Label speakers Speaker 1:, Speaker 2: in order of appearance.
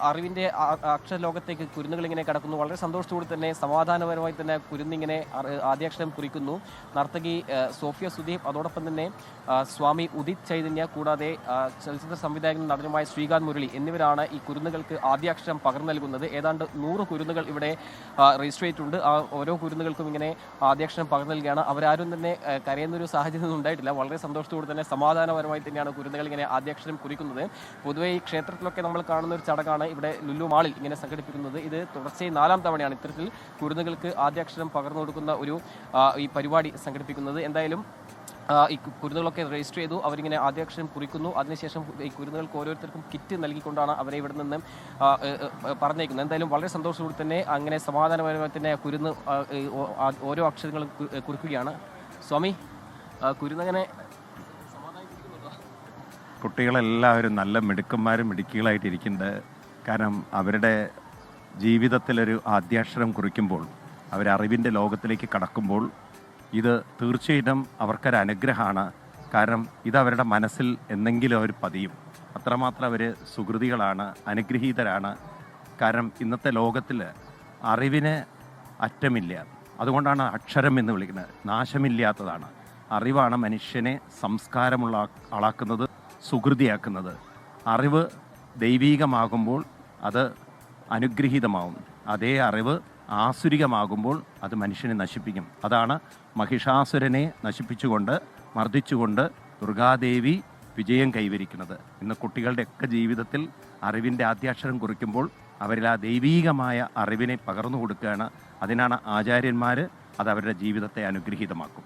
Speaker 1: അറിവിൻ്റെ അക്ഷരലോകത്തേക്ക് കുരുന്നുകൾ ഇങ്ങനെ കടക്കുന്നു. വളരെ സന്തോഷത്തോടെ തന്നെ സമാധാനപരമായി തന്നെ കുരുന്നിങ്ങനെ ആദ്യാക്ഷരം കുറിക്കുന്നു. നർത്തകി സോഫിയ സുദീപ്, അതോടൊപ്പം തന്നെ സ്വാമി ഉദിത് ചൈതന്യ, കൂടാതെ ചലച്ചിത്ര സംവിധായകനും നടനുമായ ശ്രീകാന്ത് മുരളി എന്നിവരാണ് ഈ കുരുന്നുകൾക്ക് ആദ്യാക്ഷരം പകർന്നു നൽകുന്നത്. ഏതാണ്ട് 100 കുരുന്നുകൾ ഇവിടെ രജിസ്റ്റർ ചെയ്തിട്ടുണ്ട്. ഓരോ കുരുന്നുകൾക്കും ഇങ്ങനെ ആദ്യാക്ഷരം പകർന്നു നൽകുകയാണ്. അവരാരും തന്നെ കരയുന്നൊരു സാഹചര്യം ഉണ്ടായിട്ടില്ല. വളരെ സന്തോഷത്തോടെ തന്നെ സമാധാനപരമായി തന്നെയാണ് കുരുന്നുകൾ ഇങ്ങനെ ആദ്യാക്ഷരം കുറിക്കുന്നത്. പൊതുവെ ഈ ക്ഷേത്രത്തിലൊക്കെ നമ്മൾ കാണുന്ന ഒരു ചടങ്ങാണ് ഇവിടെ ലുലു മാളിൽ ഇങ്ങനെ സംഘടിപ്പിക്കുന്നത്. ഇത് തുടർച്ചയായി 4ാം തവണയാണ് ഇത്തരത്തിൽ കുരുന്നുകൾക്ക് ആദ്യാക്ഷരം പകർന്നു കൊടുക്കുന്ന ഈ പരിപാടി സംഘടിപ്പിക്കുന്നത്. എന്തായാലും ഈ കുരുന്നുകളൊക്കെ രജിസ്റ്റർ ചെയ്തു. അവരിങ്ങനെ ആദ്യാക്ഷരം കുറിക്കുന്നു. അതിനുശേഷം ഈ കുരുന്നുകൾക്ക് ഓരോരുത്തർക്കും കിറ്റ് നൽകിക്കൊണ്ടാണ് അവരെ ഇവിടെ നിന്ന് പറഞ്ഞേക്കുന്നത്. എന്തായാലും വളരെ സന്തോഷത്തോടെ തന്നെ അങ്ങനെ സമാധാനപരമായി തന്നെ കുരുന്ന് ഓരോ അക്ഷരങ്ങളും കുറിക്കുകയാണ്. സ്വാമി, കുരുന്നങ്ങനെ
Speaker 2: കുട്ടികളെല്ലാവരും നല്ല മിടുക്കന്മാരും മിടുക്കികളായിട്ടിരിക്കുന്നത്. കാരണം അവരുടെ ജീവിതത്തിലൊരു ആദ്യാക്ഷരം കുറിക്കുമ്പോൾ, അവരറിവിൻ്റെ ലോകത്തിലേക്ക് കടക്കുമ്പോൾ ഇത് തീർച്ചയായിട്ടും അവർക്കൊരു അനുഗ്രഹമാണ്. കാരണം ഇതവരുടെ മനസ്സിൽ എന്തെങ്കിലും അവർ പതിയും. അത്രമാത്രം അവർ സുഹൃതികളാണ്, അനുഗ്രഹീതരാണ്. കാരണം ഇന്നത്തെ ലോകത്തിൽ അറിവിന് അറ്റമില്ല. അതുകൊണ്ടാണ് അക്ഷരം എന്ന് വിളിക്കുന്നത്. നാശമില്ലാത്തതാണ്. അറിവാണ് മനുഷ്യനെ സംസ്കാരമുള്ള ആളാക്കുന്നത്, സുഹൃതിയാക്കുന്നത്. അറിവ് ദൈവീകമാകുമ്പോൾ അത് അനുഗ്രഹീതമാവും. അതേ അറിവ് ആസുരികമാകുമ്പോൾ അത് മനുഷ്യനെ നശിപ്പിക്കും. അതാണ് മഹിഷാസുരനെ നശിപ്പിച്ചുകൊണ്ട് മർദ്ദിച്ചുകൊണ്ട് ദുർഗാദേവി വിജയം കൈവരിക്കുന്നത്. ഇന്ന് കുട്ടികളുടെയൊക്കെ ജീവിതത്തിൽ അറിവിൻ്റെ ആദ്യാക്ഷരം കുറിക്കുമ്പോൾ അവരിൽ ആ ദൈവീകമായ അറിവിനെ പകർന്നു കൊടുക്കുകയാണ്. അതിനാണ് ആചാര്യന്മാർ അത് അവരുടെ ജീവിതത്തെ അനുഗ്രഹീതമാക്കും.